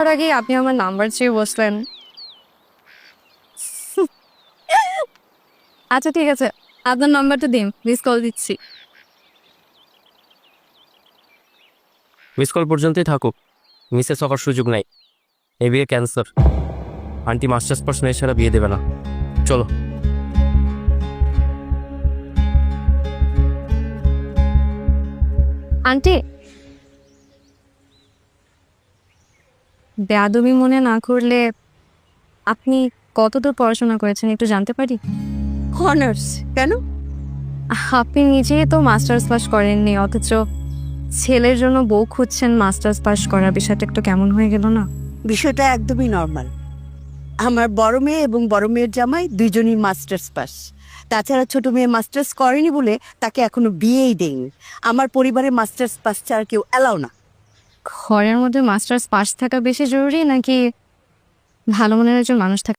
তার আগে আপনি আমার নাম্বার চেয়ে বসলেন। আচ্ছা ঠিক আছে, আপনার নাম্বারটা দিন, মিস কল দিচ্ছি। মিস কল পর্যন্তই থাকুক, মিসেস হওয়ার সুযোগ নাই। এই বিয়ে ক্যান্সার। আন্টি মাস্টার্স পাস মেয়ে ছাড়া বিয়ে দেবে না। চলো। আন্টি, বেয়াদবি মনে না করলে আপনি কতদূর পড়াশোনা করেছেন একটু জানতে পারি? অনার্স কেন? আপনি নিজেই তো মাস্টার্স পাস করেননি, অথচ ছেলের জন্য বউ খুঁজছেন মাস্টার্স পাস করা, বিষয়টা একটু কেমন হয়ে গেল না? বিষয়টা একদমই নর্মাল। আমার বড় মেয়ে এবং বড় মেয়ের জামাই দুইজনই মাস্টার্স পাস। তাছাড়া ছোট মেয়ে মাস্টার্স করেনি বলে তাকে এখনো বিয়েই দেয়নি। আমার পরিবারে মাস্টার্স পাস ছাড়া কেউ অ্যালাউ না। ঘরের মধ্যে মাস্টার্স পাস থাকা বেশি জরুরি নাকি ভালো মনের একজন মানুষ থাকা?